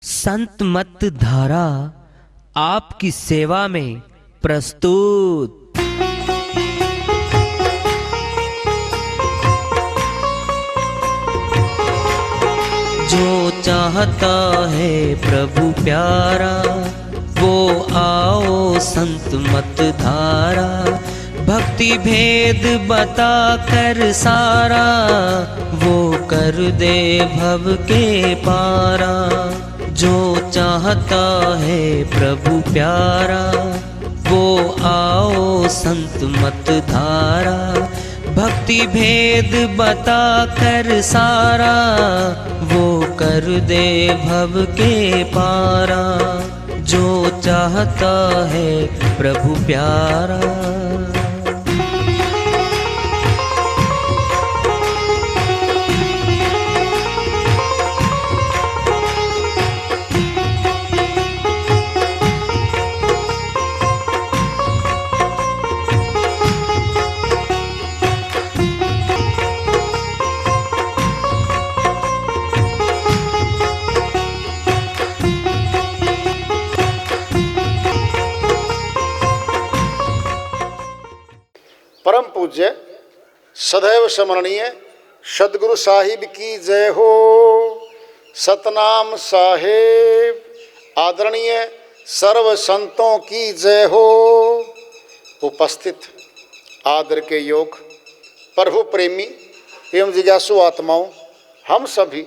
संत मत धारा आपकी सेवा में प्रस्तुत। जो चाहता है प्रभु प्यारा वो आओ संत मत धारा। भक्ति भेद बता कर सारा वो कर दे भव के पारा। जो चाहता है प्रभु प्यारा वो आओ संत मत धारा। भक्ति भेद बता कर सारा वो कर दे भव के पारा। जो चाहता है प्रभु प्यारा। परम पूज्य सदैव स्मरणीय सदगुरु साहिब की जय हो। सतनाम साहेब आदरणीय सर्व संतों की जय हो। उपस्थित आदर के योग प्रभु प्रेमी एवं जिज्ञासु आत्माओं, हम सभी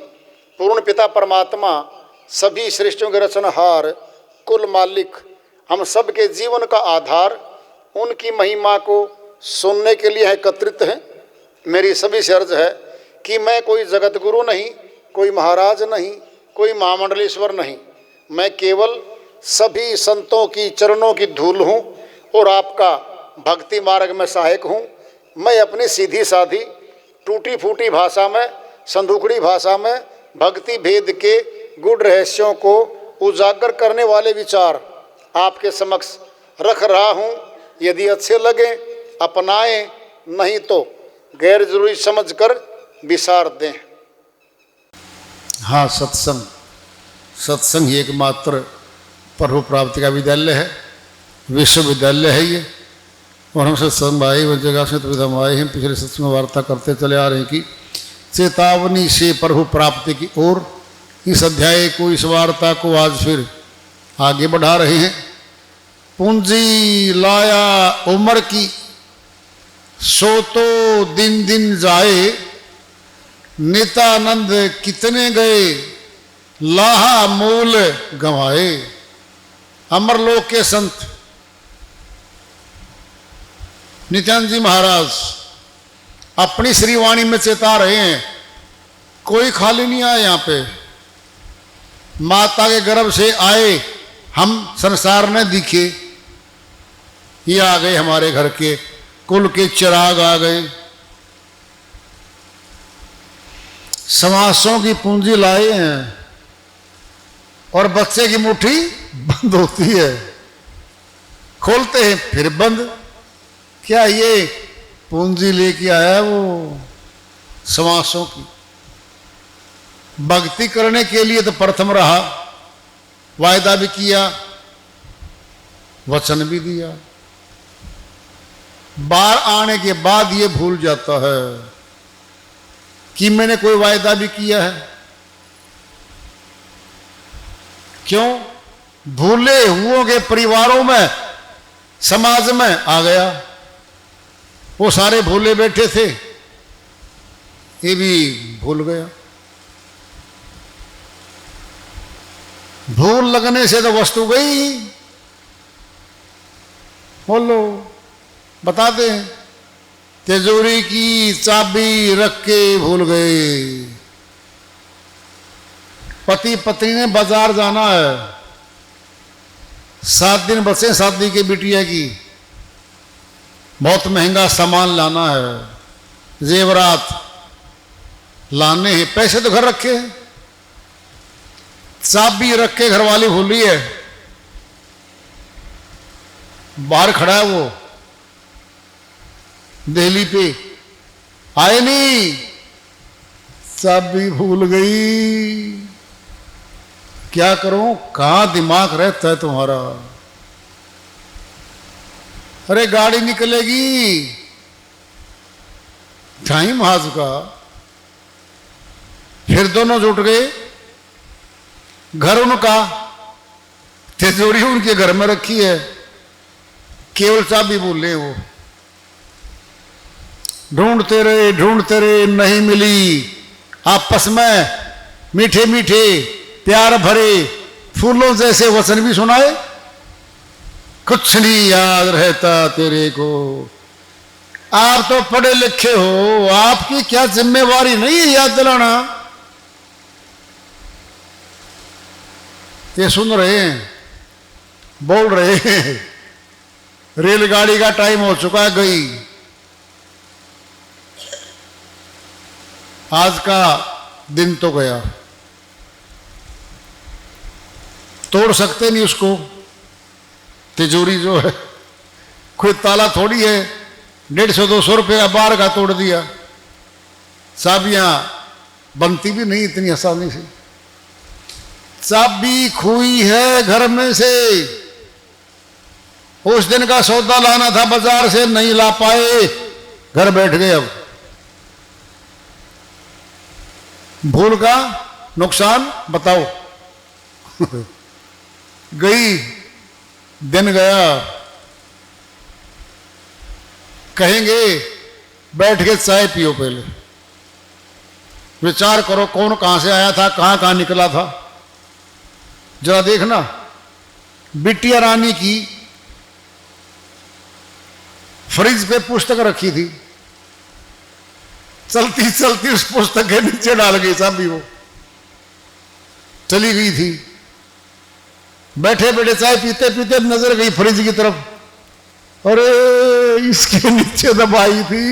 पूर्ण पिता परमात्मा सभी सृष्टियों के रचनहार कुल मालिक हम सब के जीवन का आधार उनकी महिमा को सुनने के लिए एकत्रित हैं। मेरी सभी से अर्ज है कि मैं कोई जगत गुरु नहीं, कोई महाराज नहीं, कोई महामंडलेश्वर नहीं। मैं केवल सभी संतों की चरणों की धूल हूँ और आपका भक्ति मार्ग में सहायक हूँ। मैं अपनी सीधी साधी टूटी फूटी भाषा में, संदूकड़ी भाषा में भक्ति भेद के गुड़ रहस्यों को उजागर करने वाले विचार आपके समक्ष रख रहा हूँ। यदि अच्छे लगे अपनाएं, नहीं तो गैर जरूरी समझकर विसार दें। हाँ, सत्संग ही एकमात्र प्रभु प्राप्ति का विद्यालय है, विश्वविद्यालय है ये। और हम सत्संग भाई व जगह से विधम आए हैं। पिछले सत्संग में वार्ता करते चले आ रहे हैं कि चेतावनी से प्रभु प्राप्ति की ओर इस अध्याय को, इस वार्ता को आज फिर आगे बढ़ा रहे हैं। पूंजी लाया उम्र की सो तो दिन दिन जाए। नित्यानंद कितने गए लाहा मूल गंवाए। अमरलोक के संत नित्यानंद जी महाराज अपनी श्रीवाणी में चेता रहे हैं, कोई खाली नहीं आया यहाँ पे। माता के गर्भ से आए हम संसार में दिखे, ये आ गए हमारे घर के कुल के चिराग आ गए। समासों की पूंजी लाए हैं और बच्चे की मुट्ठी बंद होती है, खोलते हैं फिर बंद। क्या ये पूंजी लेके आया है वो समासों की। भक्ति करने के लिए तो प्रथम रहा, वायदा भी किया, वचन भी दिया। बाहर आने के बाद ये भूल जाता है कि मैंने कोई वायदा भी किया है। क्यों? भूले हुओं के परिवारों में, समाज में आ गया। वो सारे भूले बैठे थे, ये भी भूल गया। भूल लगने से तो वस्तु गई। बोलो, बता दें। तिजोरी की चाबी रख के भूल गए। पति पत्नी ने बाजार जाना है, 7 दिन बचे शादी के बिटिया की। बहुत महंगा सामान लाना है, जेवरात लाने हैं, पैसे तो घर रखे हैं, चाबी रख के घरवाली भूली है। बाहर खड़ा है वो, दिल्ली पे आए नहीं, चाबी भूल गई। क्या करूं, कहां दिमाग रहता है तुम्हारा। अरे गाड़ी निकलेगी, टाइम आ चुका। फिर दोनों जुट गए। घर उनका, तिजोरी उनके घर में रखी है, केवल चाबी बोले वो। ढूंढते रहे नहीं मिली। आपस में मीठे मीठे प्यार भरे फूलों जैसे वचन भी सुनाए। कुछ नहीं याद रहता तेरे को, आप तो पढ़े लिखे हो, आपकी क्या जिम्मेवारी नहीं है याद दिलाना। ये सुन रहे हैं, बोल रहे हैं। रेलगाड़ी का टाइम हो चुका है, गई। आज का दिन तो गया, तोड़ सकते नहीं उसको। तिजोरी जो है कोई ताला थोड़ी है, 150-200 रुपये बाहर का तोड़ दिया। चाबियां बनती भी नहीं इतनी आसानी से। चाबी खोई है घर में से। उस दिन का सौदा लाना था बाजार से, नहीं ला पाए, घर बैठ गए। अब भूल का नुकसान बताओ। गई, दिन गया। कहेंगे बैठ के चाय पियो, पहले विचार करो कौन कहां से आया था, कहां कहां निकला था। जरा देखना, बिटिया रानी की फ्रिज पे पुस्तक रखी थी, चलती चलती उस पुस्तक के नीचे डाल गई चाबी, वो चली गई थी। बैठे बैठे चाय पीते पीते नजर गई फ्रिज की तरफ, अरे इसके नीचे दबाई थी।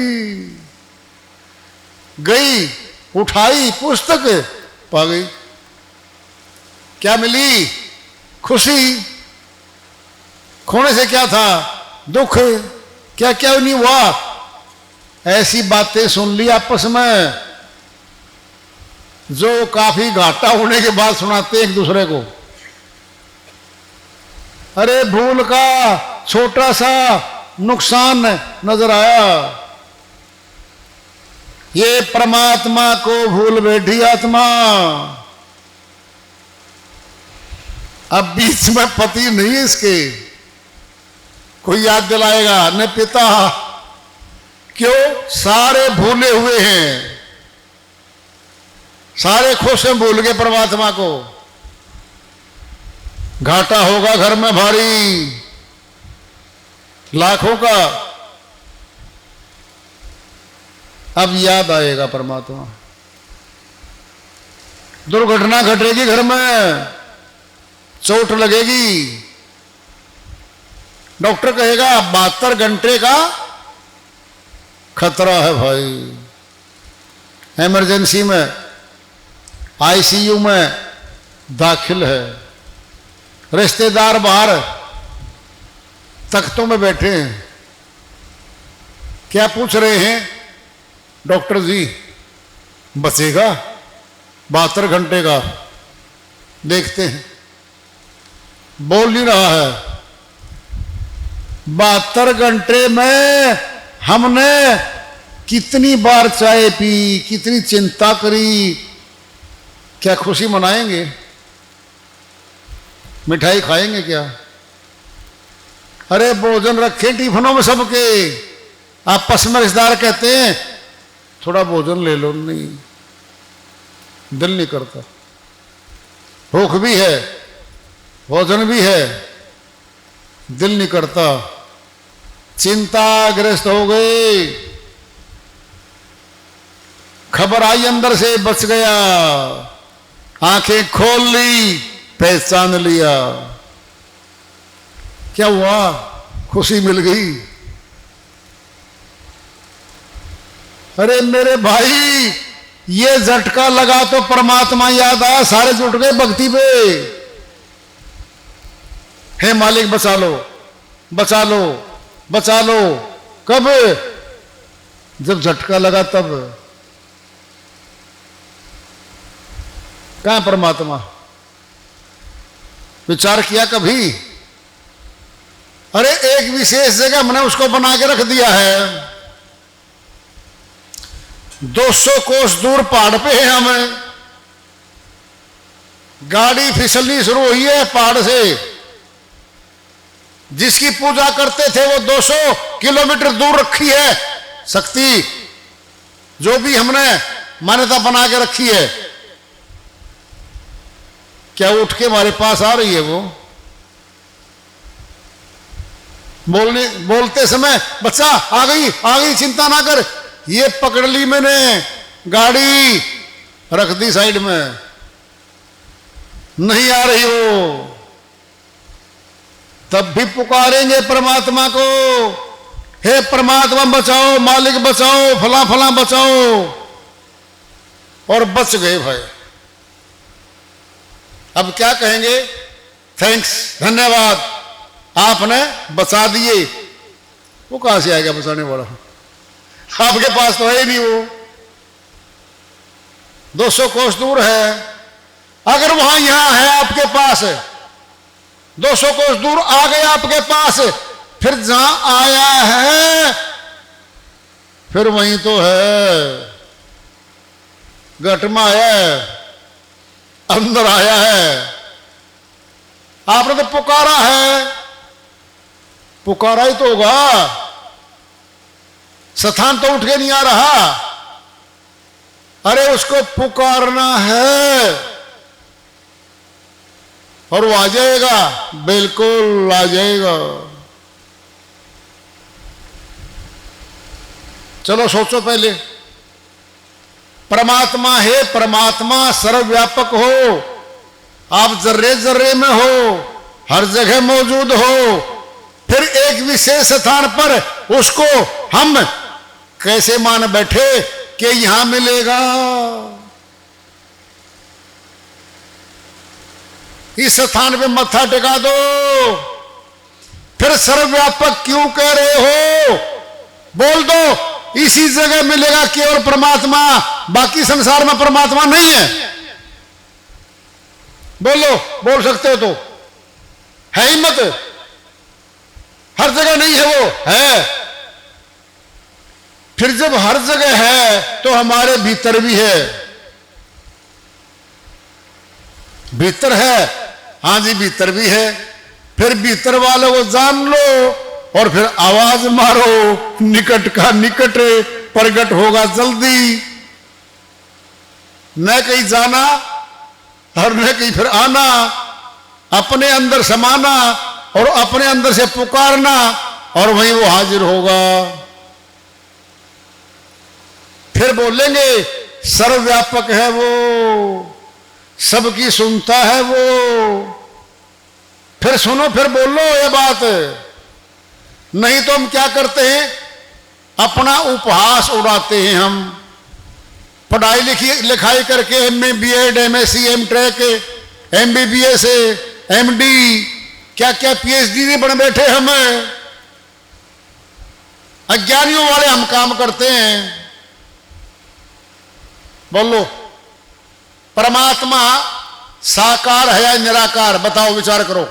गई, उठाई पुस्तक, पा गई। क्या मिली? खुशी। खोने से क्या था? दुख। क्या क्या नहीं हुआ? ऐसी बातें सुन ली आपस में, जो काफी घाटा होने के बाद सुनाते एक दूसरे को। अरे भूल का छोटा सा नुकसान नजर आया, ये परमात्मा को भूल बैठी आत्मा। अब बीच में पति नहीं है इसके, कोई याद दिलाएगा न पिता। क्यों? सारे भूले हुए हैं, सारे खुश हैं भूल के परमात्मा को। घाटा होगा घर में भारी, लाखों का। अब याद आएगा परमात्मा। दुर्घटना घटेगी घर में, चोट लगेगी, डॉक्टर कहेगा 72 घंटे का खतरा है भाई। इमरजेंसी में, आईसीयू में दाखिल है। रिश्तेदार बाहर तख्तों में बैठे हैं, क्या पूछ रहे हैं? डॉक्टर जी बचेगा? 72 घंटे का। देखते हैं, बोल नहीं रहा है। 72 घंटे में हमने कितनी बार चाय पी, कितनी चिंता करी। क्या खुशी मनाएंगे? मिठाई खाएंगे क्या? अरे भोजन रखे टिफिनों में सबके, आपस में रिश्तेदार कहते हैं थोड़ा भोजन ले लो, नहीं, दिल नहीं करता। भूख भी है, भोजन भी है, दिल नहीं करता। चिंताग्रस्त हो गए। खबर आई अंदर से, बच गया। आंखें खोल ली, पहचान लिया। क्या हुआ? खुशी मिल गई। अरे मेरे भाई, ये झटका लगा तो परमात्मा याद आया, सारे जुट गए भक्ति पे। हे मालिक बचा लो, बचा लो, बचा लो। कब? जब झटका लगा तब। कहां परमात्मा? विचार किया कभी? अरे एक विशेष जगह हमने उसको बना के रख दिया है। 200 कोस दूर पहाड़ पे है हमें, गाड़ी फिसलनी शुरू हुई है पहाड़ से। जिसकी पूजा करते थे वो 200 किलोमीटर दूर रखी है शक्ति, जो भी हमने मान्यता बना के रखी है। क्या उठ के हमारे पास आ रही है वो? बोलते समय बच्चा आ गई चिंता ना कर, ये पकड़ ली मैंने, गाड़ी रख दी साइड में, नहीं आ रही वो। तब भी पुकारेंगे परमात्मा को, हे परमात्मा बचाओ, मालिक बचाओ, फला फला बचाओ, और बच गए भाई। अब क्या कहेंगे? थैंक्स, धन्यवाद, आपने बचा दिए। वो कहां से आएगा बचाने वाला? आपके पास तो है ही नहीं वो, 200 कोस दूर है। अगर वहां यहां है आपके पास, 200 कोस दूर आ गया आपके पास, फिर जहां आया है फिर वहीं तो है, घट में आया है, अंदर आया है। आपने तो पुकारा है, पुकारा ही तो होगा, स्थान तो उठ के नहीं आ रहा। अरे उसको पुकारना है और वो आ जाएगा, बिल्कुल आ जाएगा। चलो सोचो पहले, परमात्मा है, परमात्मा सर्वव्यापक हो, आप जर्रे जर्रे में हो, हर जगह मौजूद हो, फिर एक विशेष स्थान पर उसको हम कैसे मान बैठे कि यहां मिलेगा? इस स्थान पे मत्था टिका दो, फिर सर्वव्यापक क्यों कह रहे हो? बोल दो इसी जगह मिलेगा केवल परमात्मा, बाकी संसार में परमात्मा नहीं है। बोलो, बोल सकते हो तो, है हिम्मत? हर जगह नहीं है वो, है। फिर जब हर जगह है तो हमारे भीतर भी है। भीतर है, हाँ जी भीतर भी है। फिर भीतर वालों को जान लो और फिर आवाज मारो, निकट का निकट प्रकट होगा जल्दी। न कहीं जाना और न कहीं फिर आना, अपने अंदर समाना और अपने अंदर से पुकारना और वहीं वो हाजिर होगा। फिर बोलेंगे सर्वव्यापक है वो, सबकी सुनता है वो। फिर सुनो, फिर बोलो ये बात। नहीं तो हम क्या करते हैं? अपना उपहास उड़ाते हैं हम, पढ़ाई लिखाई करके MA BEd MSc MTech MBBS MD क्या क्या PhD बन बैठे हम। अज्ञानियों वाले हम काम करते हैं। बोलो, परमात्मा साकार है या निराकार? बताओ, विचार करो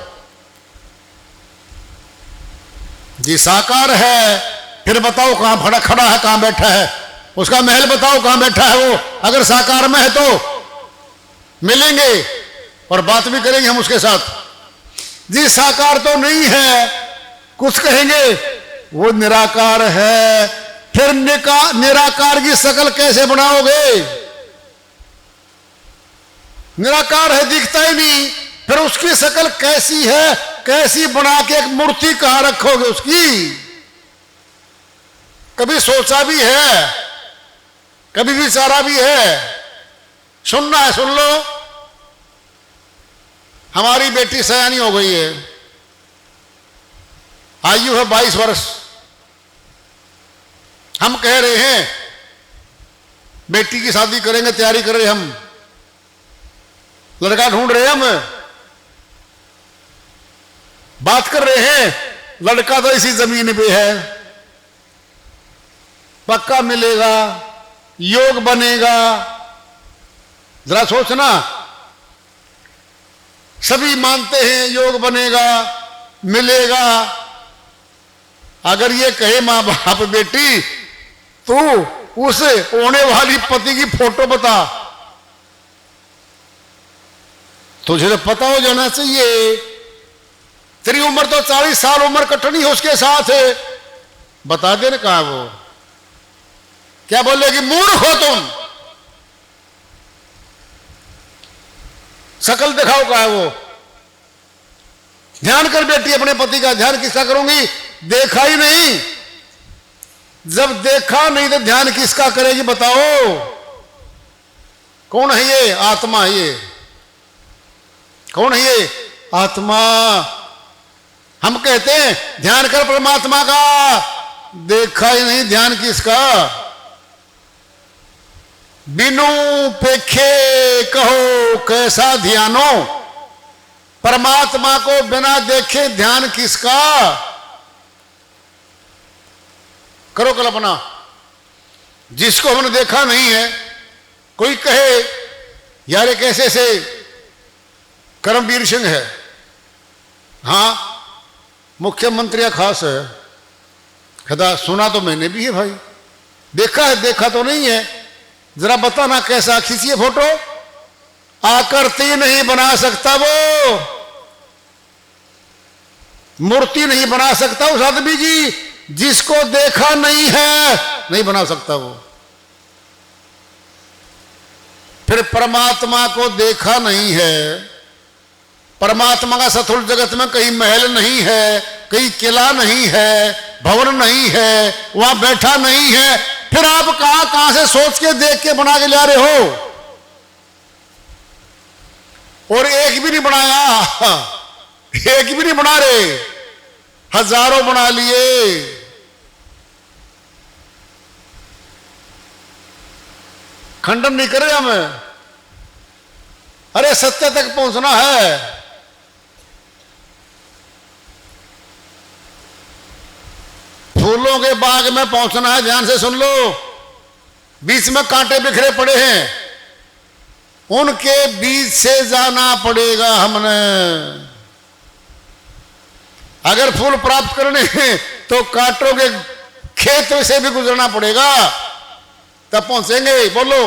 जी। साकार है, फिर बताओ कहां खड़ा है, कहां बैठा है? उसका महल बताओ कहां बैठा है वो। अगर साकार में है तो मिलेंगे और बात भी करेंगे हम उसके साथ। जी साकार तो नहीं है, कुछ कहेंगे वो निराकार है। फिर निराकार की शकल कैसे बनाओगे? निराकार है, दिखता ही नहीं, फिर उसकी शकल कैसी है, कैसी बना के एक मूर्ति कहां रखोगे उसकी? कभी सोचा भी है, कभी विचारा भी है? सुनना है सुन लो। हमारी बेटी सयानी हो गई है, आयु है 22 वर्ष। हम कह रहे हैं बेटी की शादी करेंगे, तैयारी कर रहे हम, लड़का ढूंढ रहे हैं हम, बात कर रहे हैं। लड़का तो इसी जमीन पे है, पक्का मिलेगा, योग बनेगा। जरा सोचना, सभी मानते हैं योग बनेगा, मिलेगा। अगर ये कहे मां बाप बेटी तू उस होने वाली पति की फोटो बता, तुझे तो पता हो जाना चाहिए, तेरी उम्र तो 40 साल उम्र कटनी है उसके साथ है, बता दे ना कहा वो। क्या बोलेगी, मूर्ख हो तुम, शकल दिखाओ कहा है वो। ध्यान कर बेटी अपने पति का, ध्यान किसका करूंगी, देखा ही नहीं, जब देखा नहीं तो ध्यान किसका करेगी बताओ। कौन है ये, आत्मा है ये। कौन है ये, आत्मा। हम कहते हैं ध्यान कर परमात्मा का, देखा ही नहीं, ध्यान किसका। बिनु पेखे कहो कैसा ध्यानो, परमात्मा को बिना देखे ध्यान किसका। करो कल्पना, जिसको हमने देखा नहीं है, कोई कहे यार एक ऐसे से करमवीर सिंह है, हाँ मुख्यमंत्री खास है, कहता सुना तो मैंने भी है भाई, देखा है, देखा तो नहीं है, जरा बताना कैसा, खींचिए फोटो। आकृति नहीं बना सकता वो, मूर्ति नहीं बना सकता उस आदमी की, जिसको देखा नहीं है नहीं बना सकता वो। फिर परमात्मा को देखा नहीं है, परमात्मा का सथुल जगत में कहीं महल नहीं है, कहीं किला नहीं है, भवन नहीं है, वहां बैठा नहीं है, फिर आप कहां से सोच के देख के बना के ला रहे हो। और एक भी नहीं बनाया, एक भी नहीं बना रहे, हजारों बना लिए। खंडन नहीं करे हमें, अरे सत्य तक पहुंचना है। फूलों के बाग में पहुंचना है, ध्यान से सुन लो, बीच में कांटे बिखरे पड़े हैं, उनके बीच से जाना पड़ेगा हमने। अगर फूल प्राप्त करने हैं तो कांटों के खेत से भी गुजरना पड़ेगा, तब पहुंचेंगे। बोलो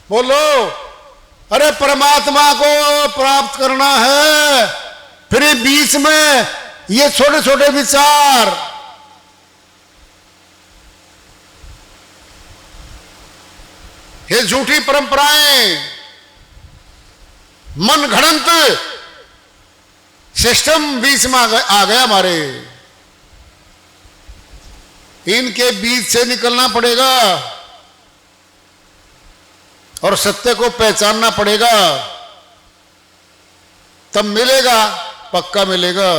बोलो, अरे परमात्मा को प्राप्त करना है, फिर बीच में ये छोटे छोटे विचार, ये झूठी परंपराएं, मन घड़ंत सिस्टम बीच में आ गया हमारे, इनके बीच से निकलना पड़ेगा और सत्य को पहचानना पड़ेगा, तब मिलेगा, पक्का मिलेगा।